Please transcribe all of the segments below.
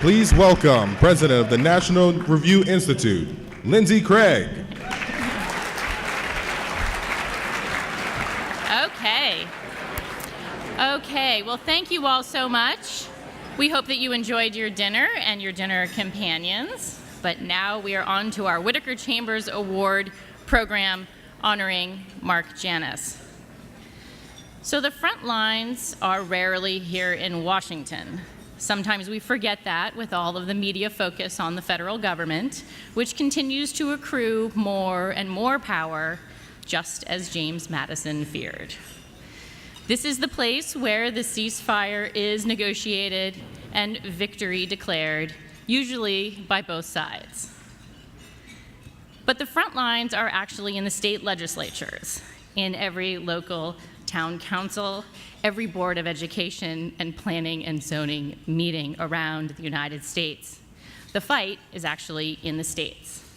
Please welcome President of the National Review Institute, Lindsay Craig. Okay, well, thank you all so much. We hope that you enjoyed your dinner and your dinner companions. But now we are on to our Whittaker Chambers Award program honoring Mark Janus. So the front lines are rarely here in Washington. Sometimes we forget that with all of the media focus on the federal government, which continues to accrue more and more power, just as James Madison feared. This is the place where the ceasefire is negotiated and victory declared, usually by both sides. But the front lines are actually in the state legislatures, in every local town council, every board of education and planning and zoning meeting around the United States. The fight is actually in the states.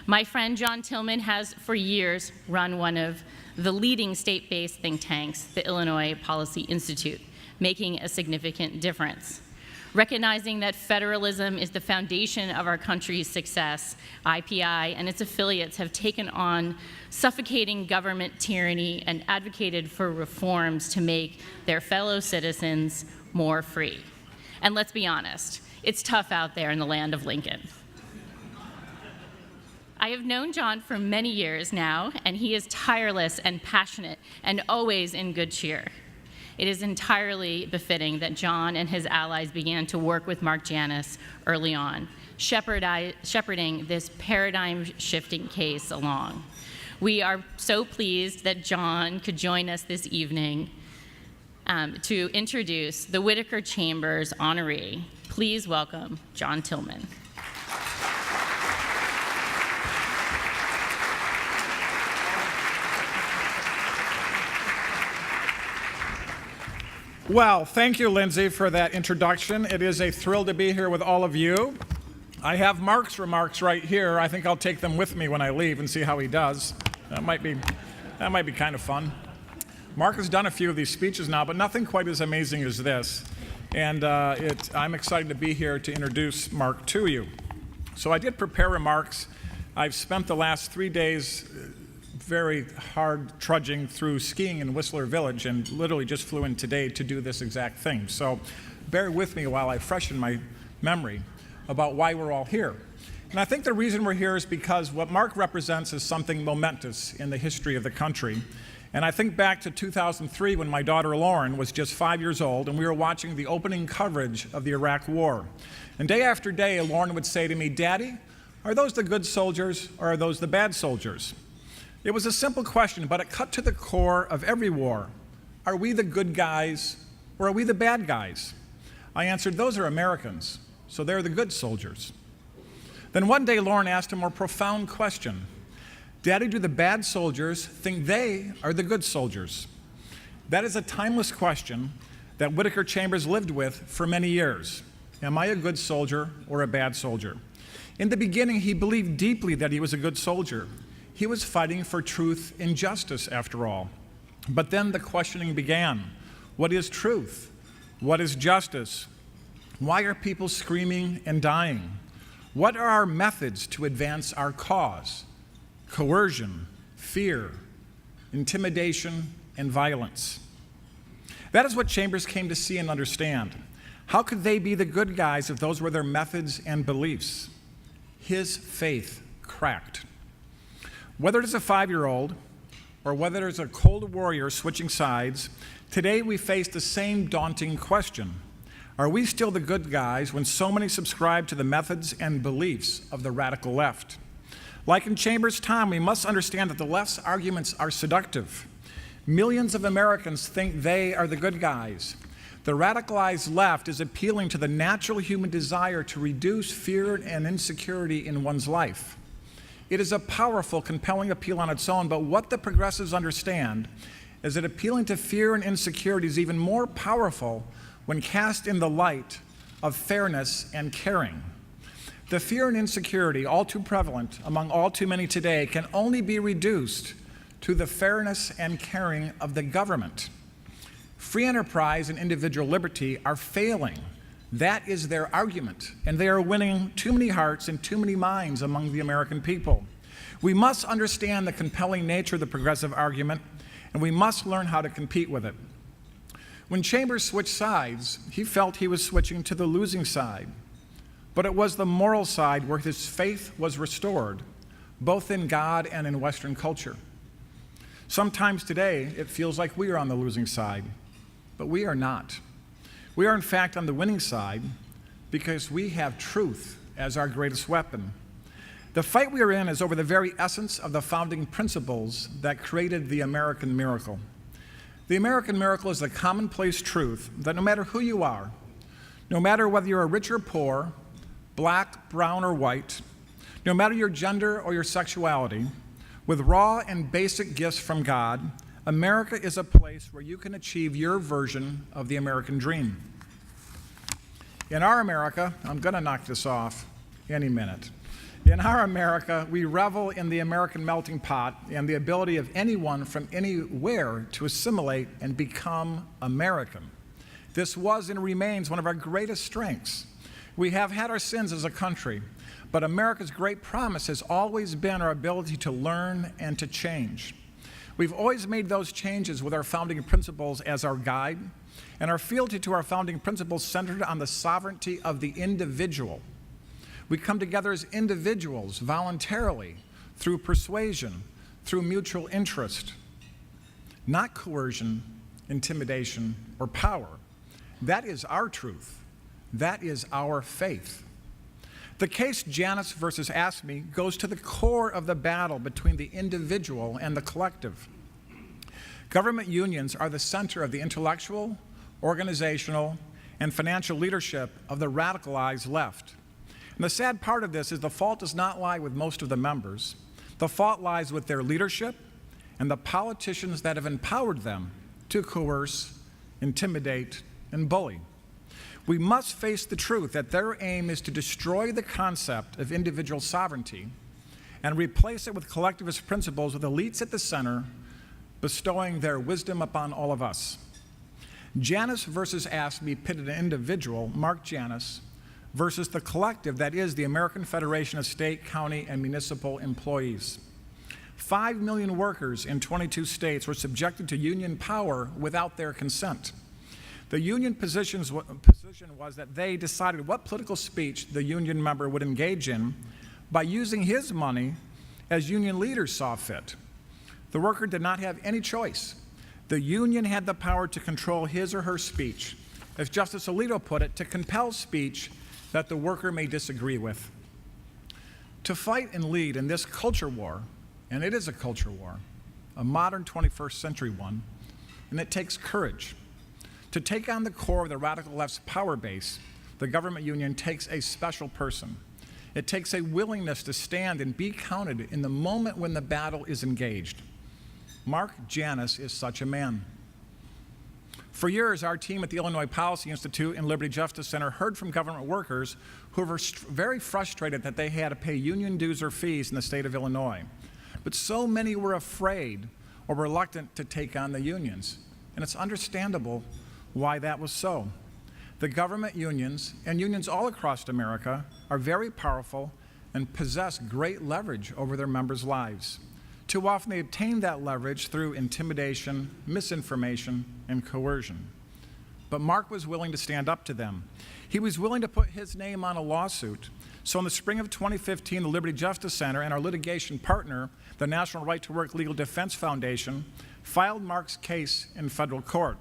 My friend John Tillman has for years run one of the leading state-based think tanks, the Illinois Policy Institute, making a significant difference. Recognizing that federalism is the foundation of our country's success, IPI and its affiliates have taken on suffocating government tyranny and advocated for reforms to make their fellow citizens more free. And let's be honest, it's tough out there in the land of Lincoln. I have known John for many years now, and he is tireless and passionate and always in good cheer. It is entirely befitting that John and his allies began to work with Mark Janus early on, shepherding this paradigm-shifting case along. We are so pleased that John could join us this evening to introduce the Whittaker Chambers honoree. Please welcome John Tillman. Well, thank you, Lindsay, for that introduction. It is a thrill to be here with all of you. I have Mark's remarks right here. I think I'll take them with me when I leave and see how he does. That might be kind of fun. Mark has done a few of these speeches now, but nothing quite as amazing as this. And I'm excited to be here to introduce Mark to you. So I did prepare remarks. I've spent the last 3 days very hard trudging through skiing in Whistler Village and literally just flew in today to do this exact thing. So bear with me while I freshen my memory about why we're all here. And I think the reason we're here is because what Mark represents is something momentous in the history of the country. And I think back to 2003 when my daughter Lauren was just 5 years old and we were watching the opening coverage of the Iraq War. And day after day, Lauren would say to me, "Daddy, are those the good soldiers or are those the bad soldiers?" It was a simple question, but it cut to the core of every war. Are we the good guys or are we the bad guys? I answered, those are Americans, so they're the good soldiers. Then one day Lauren asked a more profound question. Daddy, do the bad soldiers think they are the good soldiers? That is a timeless question that Whittaker Chambers lived with for many years. Am I a good soldier or a bad soldier? In the beginning, he believed deeply that he was a good soldier. He was fighting for truth and justice, after all. But then the questioning began. What is truth? What is justice? Why are people screaming and dying? What are our methods to advance our cause? Coercion, fear, intimidation, and violence. That is what Chambers came to see and understand. How could they be the good guys if those were their methods and beliefs? His faith cracked. Whether it is a 5-year-old or whether it is a cold warrior switching sides, today we face the same daunting question. Are we still the good guys when so many subscribe to the methods and beliefs of the radical left? Like in Chambers' time, we must understand that the left's arguments are seductive. Millions of Americans think they are the good guys. The radicalized left is appealing to the natural human desire to reduce fear and insecurity in one's life. It is a powerful, compelling appeal on its own, but what the progressives understand is that appealing to fear and insecurity is even more powerful when cast in the light of fairness and caring. The fear and insecurity, all too prevalent among all too many today, can only be reduced to the fairness and caring of the government. Free enterprise and individual liberty are failing That is their argument, and they are winning too many hearts and too many minds among the American people. We must understand the compelling nature of the progressive argument, and we must learn how to compete with it. When Chambers switched sides, he felt he was switching to the losing side, but it was the moral side where his faith was restored, both in God and in Western culture. Sometimes today, it feels like we are on the losing side, but we are not. We are, in fact, on the winning side because we have truth as our greatest weapon. The fight we are in is over the very essence of the founding principles that created the American miracle. The American miracle is the commonplace truth that no matter who you are, no matter whether you're rich or poor, black, brown, or white, no matter your gender or your sexuality, with raw and basic gifts from God, America is a place where you can achieve your version of the American dream. In our America, I'm going to knock this off any minute. In our America, we revel in the American melting pot and the ability of anyone from anywhere to assimilate and become American. This was and remains one of our greatest strengths. We have had our sins as a country, but America's great promise has always been our ability to learn and to change. We've always made those changes with our founding principles as our guide, and our fealty to our founding principles centered on the sovereignty of the individual. We come together as individuals voluntarily through persuasion, through mutual interest, not coercion, intimidation, or power. That is our truth. That is our faith. The case Janus versus AFSCME goes to the core of the battle between the individual and the collective. Government unions are the center of the intellectual, organizational, and financial leadership of the radicalized left. And the sad part of this is the fault does not lie with most of the members. The fault lies with their leadership and the politicians that have empowered them to coerce, intimidate, and bully. We must face the truth that their aim is to destroy the concept of individual sovereignty and replace it with collectivist principles with elites at the center, bestowing their wisdom upon all of us. Janus versus AFSCME pitted an individual, Mark Janus, versus the collective that is the American Federation of State, County, and Municipal Employees. 5 million workers in 22 states were subjected to union power without their consent. The union position was that they decided what political speech the union member would engage in by using his money as union leaders saw fit. The worker did not have any choice. The union had the power to control his or her speech, as Justice Alito put it, to compel speech that the worker may disagree with. To fight and lead in this culture war, and it is a culture war, a modern 21st century one, and it takes courage. To take on the core of the radical left's power base, the government union takes a special person. It takes a willingness to stand and be counted in the moment when the battle is engaged. Mark Janus is such a man. For years, our team at the Illinois Policy Institute and Liberty Justice Center heard from government workers who were very frustrated that they had to pay union dues or fees in the state of Illinois. But so many were afraid or reluctant to take on the unions. And it's understandable why that was so. The government unions, and unions all across America, are very powerful and possess great leverage over their members' lives. Too often they obtain that leverage through intimidation, misinformation, and coercion. But Mark was willing to stand up to them. He was willing to put his name on a lawsuit. So in the spring of 2015, the Liberty Justice Center and our litigation partner, the National Right to Work Legal Defense Foundation, filed Mark's case in federal court.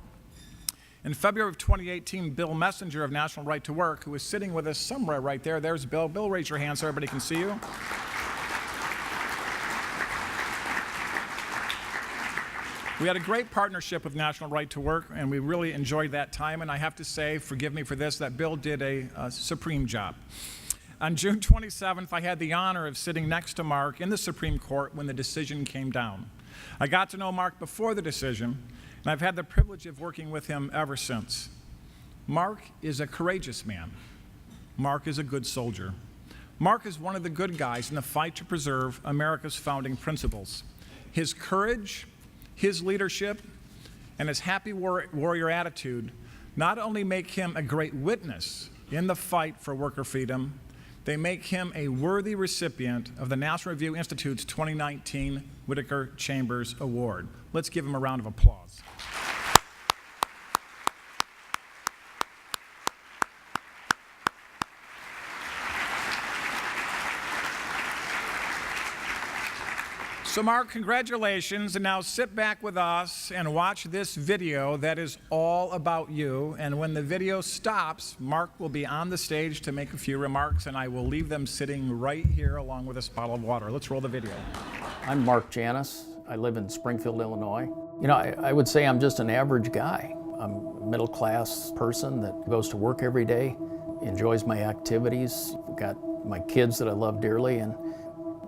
In February of 2018, Bill Messenger of National Right to Work, who is sitting with us somewhere right there, there's Bill. Bill, raise your hand so everybody can see you. We had a great partnership with National Right to Work, and we really enjoyed that time. And I have to say, forgive me for this, that Bill did a supreme job. On June 27th, I had the honor of sitting next to Mark in the Supreme Court when the decision came down. I got to know Mark before the decision, and I've had the privilege of working with him ever since. Mark is a courageous man. Mark is a good soldier. Mark is one of the good guys in the fight to preserve America's founding principles. His courage, his leadership, and his happy warrior attitude not only make him a great witness in the fight for worker freedom. They make him a worthy recipient of the National Review Institute's 2019 Whittaker Chambers Award. Let's give him a round of applause. So Mark, congratulations, and now sit back with us and watch this video that is all about you. And when the video stops, Mark will be on the stage to make a few remarks, and I will leave them sitting right here along with this bottle of water. Let's roll the video. I'm Mark Janus. I live in Springfield, Illinois. You know, I would say I'm just an average guy. I'm a middle-class person that goes to work every day, enjoys my activities, got my kids that I love dearly, and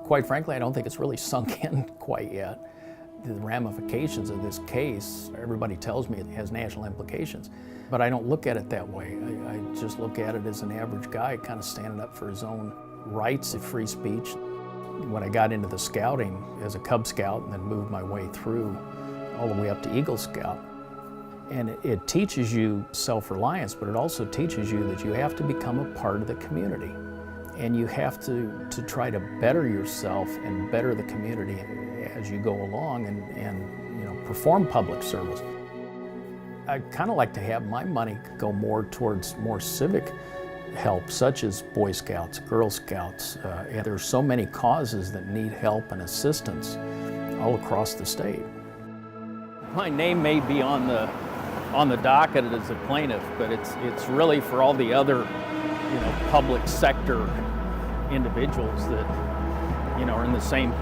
quite frankly, I don't think it's really sunk in quite yet. The ramifications of this case, everybody tells me it has national implications, but I don't look at it that way. I just look at it as an average guy kind of standing up for his own rights of free speech. When I got into the scouting as a Cub Scout and then moved my way through all the way up to Eagle Scout, and it teaches you self-reliance, but it also teaches you that you have to become a part of the community. And you have to try to better yourself and better the community as you go along and you know, perform public service. I kind of like to have my money go more towards more civic help, such as Boy Scouts, Girl Scouts. And there's so many causes that need help and assistance all across the state. My name may be on the docket as a plaintiff, but it's really for all the other public sector individuals that, are in the same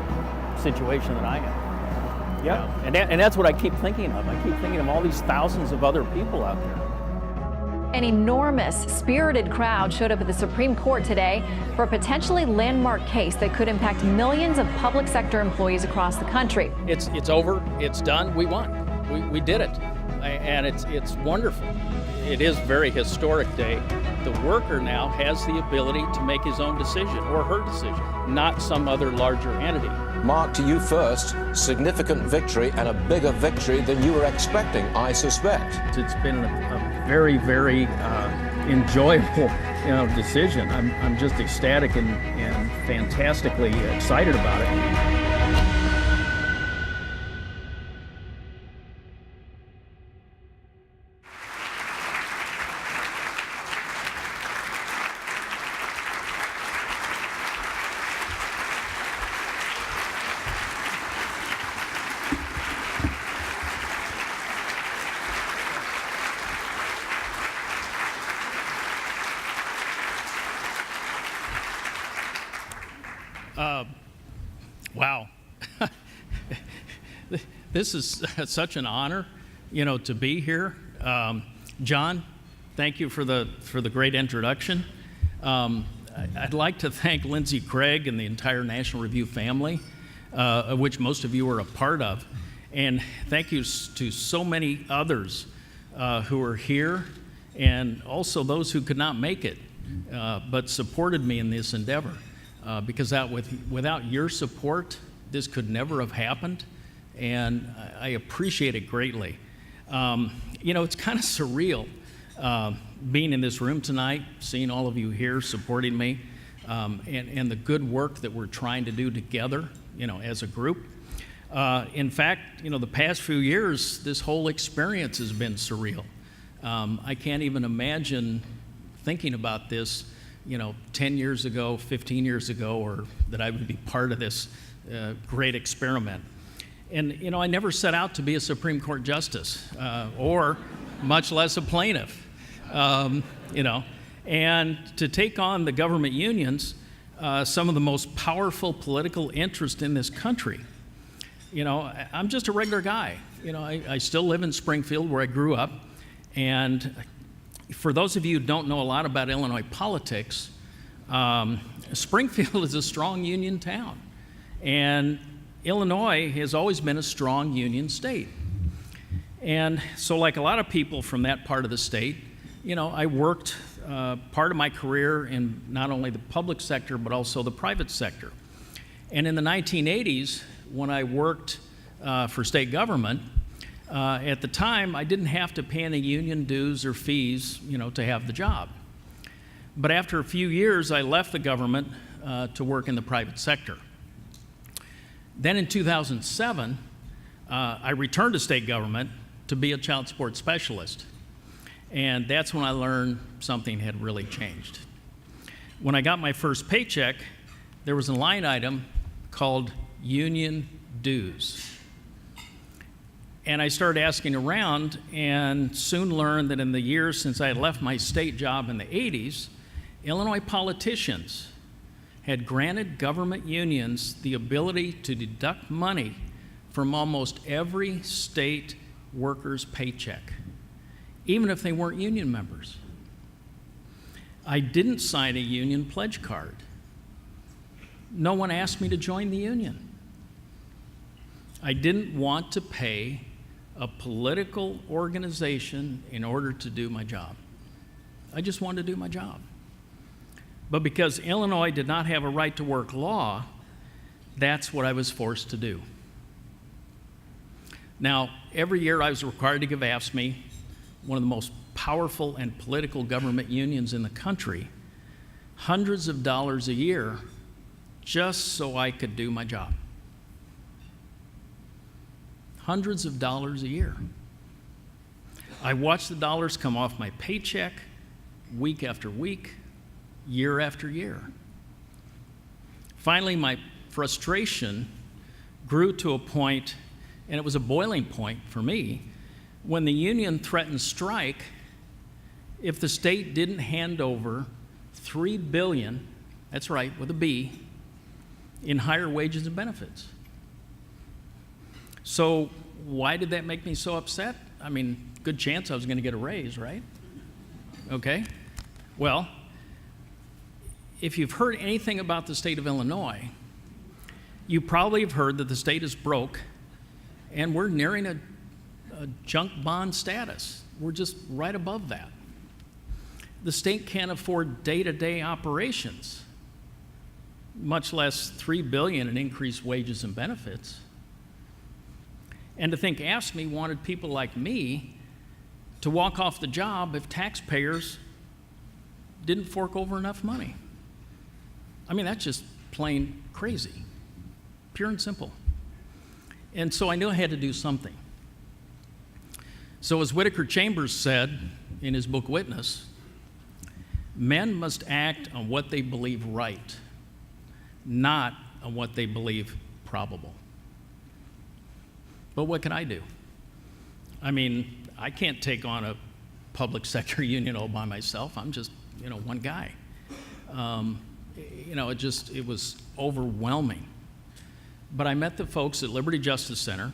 situation that I am. Yeah. And that's what I keep thinking of. I keep thinking of all these thousands of other people out there. An enormous, spirited crowd showed up at the Supreme Court today for a potentially landmark case that could impact millions of public sector employees across the country. It's over. It's done. We won. We did it. And it's wonderful. It is a very historic day. The worker now has the ability to make his own decision or her decision, not some other larger entity. Mark, to you first, significant victory and a bigger victory than you were expecting, I suspect. It's been a very, very enjoyable decision. I'm just ecstatic and fantastically excited about it. Wow. This is such an honor, to be here. John, thank you for the great introduction. I'd like to thank Lindsay Craig and the entire National Review family, of which most of you are a part of. And thank you to so many others who are here, and also those who could not make it, but supported me in this endeavor. Because without your support, this could never have happened, and I appreciate it greatly. It's kind of surreal being in this room tonight, seeing all of you here supporting me, and the good work that we're trying to do together, as a group. In fact, the past few years, this whole experience has been surreal. I can't even imagine thinking about this 10 years ago, 15 years ago, or that I would be part of this great experiment. And, I never set out to be a Supreme Court justice, or much less a plaintiff, and to take on the government unions, some of the most powerful political interest in this country. I'm just a regular guy. I still live in Springfield, where I grew up, and for those of you who don't know a lot about Illinois politics, Springfield is a strong union town. And Illinois has always been a strong union state. And so like a lot of people from that part of the state, I worked part of my career in not only the public sector, but also the private sector. And in the 1980s, when I worked for state government, at the time, I didn't have to pay any union dues or fees, to have the job. But after a few years, I left the government to work in the private sector. Then in 2007, I returned to state government to be a child support specialist. And that's when I learned something had really changed. When I got my first paycheck, there was a line item called union dues. And I started asking around and soon learned that in the years since I had left my state job in the 80s, Illinois politicians had granted government unions the ability to deduct money from almost every state worker's paycheck, even if they weren't union members. I didn't sign a union pledge card. No one asked me to join the union. I didn't want to pay a political organization in order to do my job. I just wanted to do my job. But because Illinois did not have a right to work law, that's what I was forced to do. Now, every year I was required to give AFSCME, one of the most powerful and political government unions in the country, hundreds of dollars a year just so I could do my job. Hundreds of dollars a year. I watched the dollars come off my paycheck week after week, year after year. Finally, my frustration grew to a point, and it was a boiling point for me, when the union threatened strike if the state didn't hand over $3 billion, that's right, with a B, in higher wages and benefits. So why did that make me so upset? I mean, good chance I was going to get a raise, right? Okay. Well, if you've heard anything about the state of Illinois, you probably have heard that the state is broke and we're nearing a junk bond status. We're just right above that. The state can't afford day-to-day operations, much less $3 billion in increased wages and benefits. And to think AFSCME wanted people like me to walk off the job if taxpayers didn't fork over enough money. I mean, that's just plain crazy, pure and simple. And so I knew I had to do something. So as Whittaker Chambers said in his book Witness, men must act on what they believe right, not on what they believe probable. But what can I do? I mean, I can't take on a public sector union all by myself. I'm just, one guy. It was overwhelming. But I met the folks at Liberty Justice Center,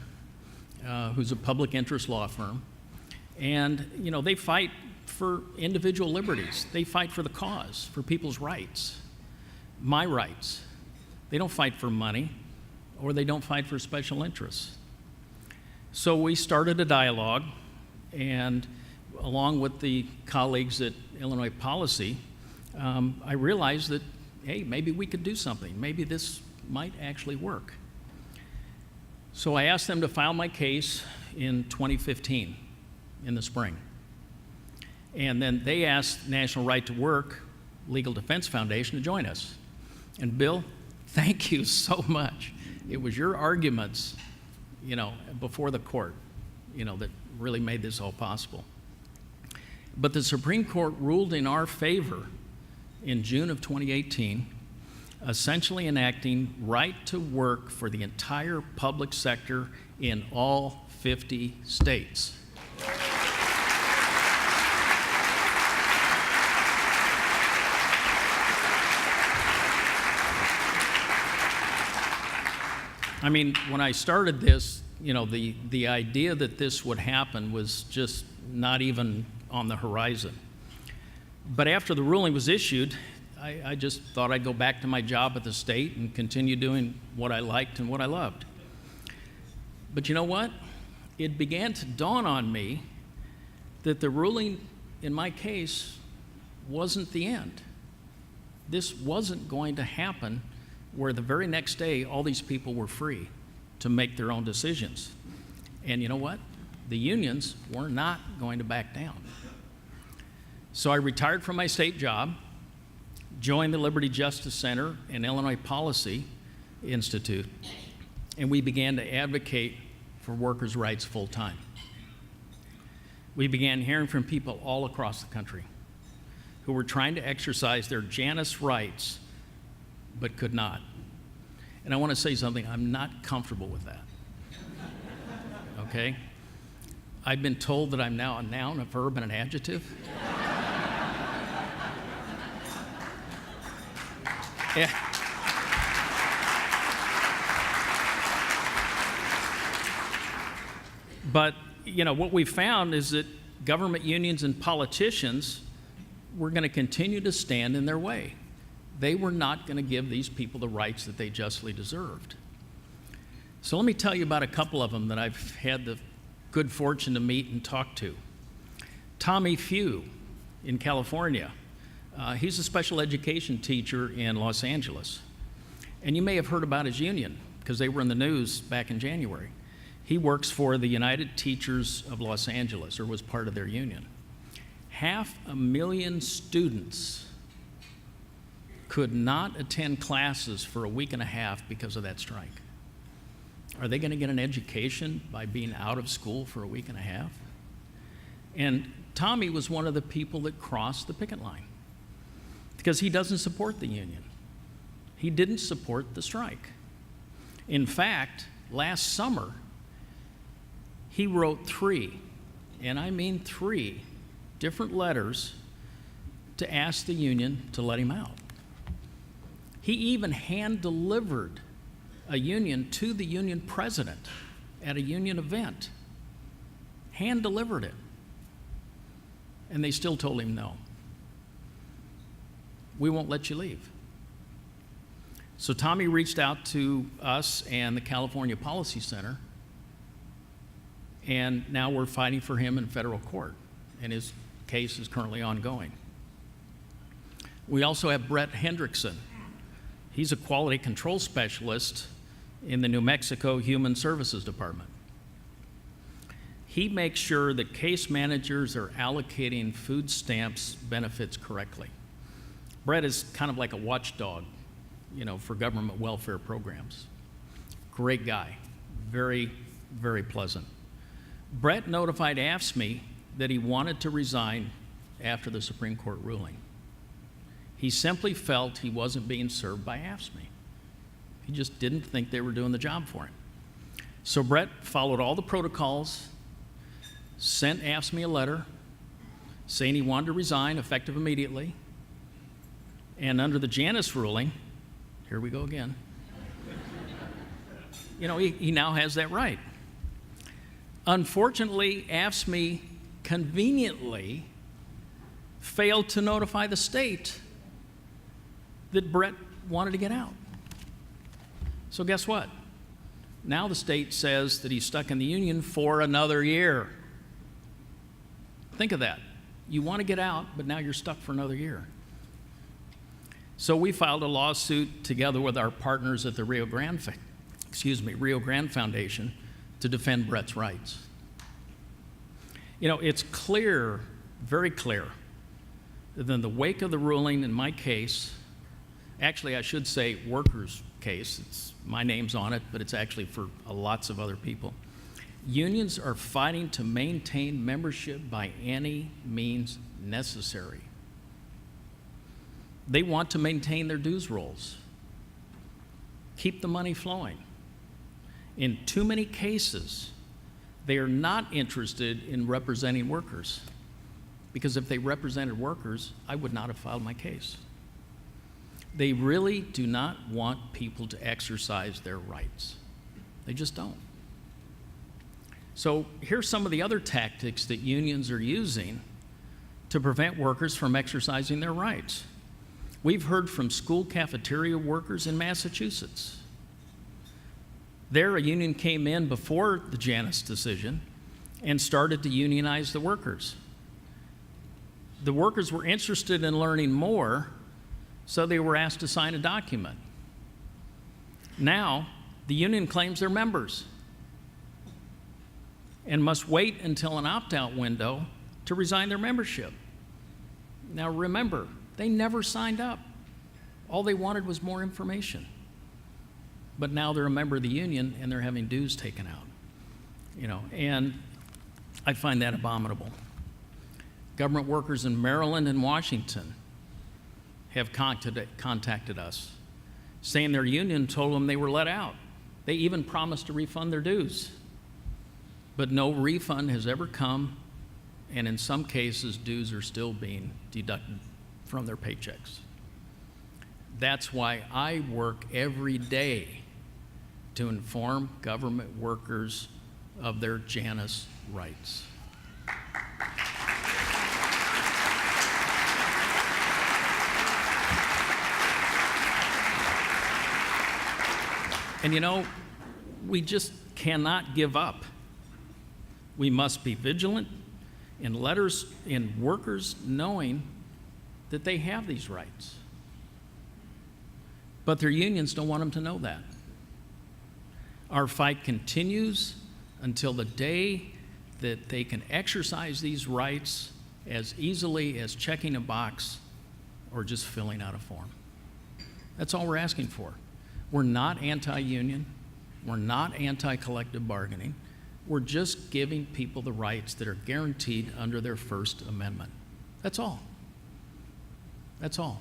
who's a public interest law firm, and, they fight for individual liberties. They fight for the cause, for people's rights, my rights. They don't fight for money, or they don't fight for special interests. So we started a dialogue, and along with the colleagues at Illinois Policy, I realized that, hey, maybe we could do something. Maybe this might actually work. So I asked them to file my case in 2015, in the spring. And then they asked National Right to Work Legal Defense Foundation to join us. And Bill, thank you so much. It was your arguments, before the court, that really made this all possible. But the Supreme Court ruled in our favor in June of 2018, essentially enacting right to work for the entire public sector in all 50 states. I mean, when I started this, the idea that this would happen was just not even on the horizon. But after the ruling was issued, I just thought I'd go back to my job at the state and continue doing what I liked and what I loved. But you know what? It began to dawn on me that the ruling in my case wasn't the end. This wasn't going to happen where the very next day all these people were free to make their own decisions. And you know what? The unions were not going to back down. So I retired from my state job joined the Liberty Justice Center and Illinois Policy Institute, and we began to advocate for workers' rights full time. We began hearing from people all across the country who were trying to exercise their Janus rights but could not. And I want to say something, I'm not comfortable with that. Okay? I've been told that I'm now a noun, a verb, and an adjective. Yeah. But, you know, what we found is that government unions and politicians were going to continue to stand in their way. They were not going to give these people the rights that they justly deserved. So let me tell you about a couple of them that I've had the good fortune to meet and talk to. Tommy Few in California. He's a special education teacher in Los Angeles. And you may have heard about his union because they were in the news back in January. He works for the United Teachers of Los Angeles, or was part of their union. 500,000 students could not attend classes for a week and a half because of that strike. Are they going to get an education by being out of school for a week and a half? And Tommy was one of the people that crossed the picket line because he doesn't support the union. He didn't support the strike. In fact, last summer, he wrote 3, and I mean 3, different letters to ask the union to let him out. He even hand-delivered a union to the union president at a union event. Hand-delivered it. And they still told him no. We won't let you leave. So Tommy reached out to us and the California Policy Center, and now we're fighting for him in federal court, and his case is currently ongoing. We also have Brett Hendrickson. He's a quality control specialist in the New Mexico Human Services Department. He makes sure that case managers are allocating food stamps benefits correctly. Brett is kind of like a watchdog, you know, for government welfare programs. Great guy, very, very pleasant. Brett notified AFSCME that he wanted to resign after the Supreme Court ruling. He simply felt he wasn't being served by AFSCME. He just didn't think they were doing the job for him. So Brett followed all the protocols, sent AFSCME a letter saying he wanted to resign effective immediately, and under the Janus ruling, here we go again, you know, he now has that right. Unfortunately, AFSCME conveniently failed to notify the state that Brett wanted to get out. So guess what? Now the state says that he's stuck in the union for another year. Think of that. You want to get out, but now you're stuck for another year. So we filed a lawsuit together with our partners at the Rio Grande Foundation to defend Brett's rights. You know, it's clear, very clear, that in the wake of the ruling in my case, actually I should say workers' case, my name's on it, but it's actually for lots of other people. Unions are fighting to maintain membership by any means necessary. They want to maintain their dues rolls, keep the money flowing. In too many cases, they are not interested in representing workers, because if they represented workers, I would not have filed my case. They really do not want people to exercise their rights. They just don't. So here's some of the other tactics that unions are using to prevent workers from exercising their rights. We've heard from school cafeteria workers in Massachusetts. There, a union came in before the Janus decision and started to unionize the workers. The workers were interested in learning more, so they were asked to sign a document. Now, the union claims they're members and must wait until an opt-out window to resign their membership. Now remember, they never signed up. All they wanted was more information. But now they're a member of the union and they're having dues taken out. And I find that abominable. Government workers in Maryland and Washington have contacted us, saying their union told them they were let out. They even promised to refund their dues. But no refund has ever come, and in some cases, dues are still being deducted from their paychecks. That's why I work every day to inform government workers of their Janus rights. And we just cannot give up. We must be vigilant in workers knowing that they have these rights. But their unions don't want them to know that. Our fight continues until the day that they can exercise these rights as easily as checking a box or just filling out a form. That's all we're asking for. We're not anti-union. We're not anti-collective bargaining. We're just giving people the rights that are guaranteed under their First Amendment. That's all. That's all.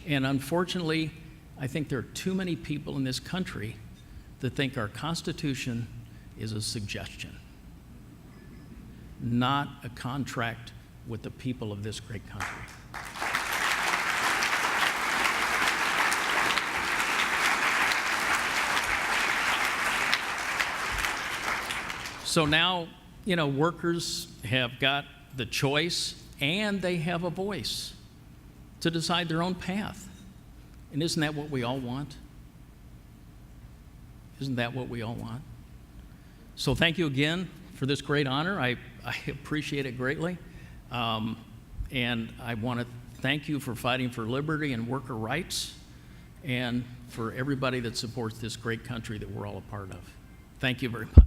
And unfortunately, I think there are too many people in this country that think our Constitution is a suggestion, not a contract with the people of this great country. So now, workers have got the choice and they have a voice to decide their own path. And isn't that what we all want? Isn't that what we all want? So thank you again for this great honor. I appreciate it greatly. And I want to thank you for fighting for liberty and worker rights and for everybody that supports this great country that we're all a part of. Thank you very much.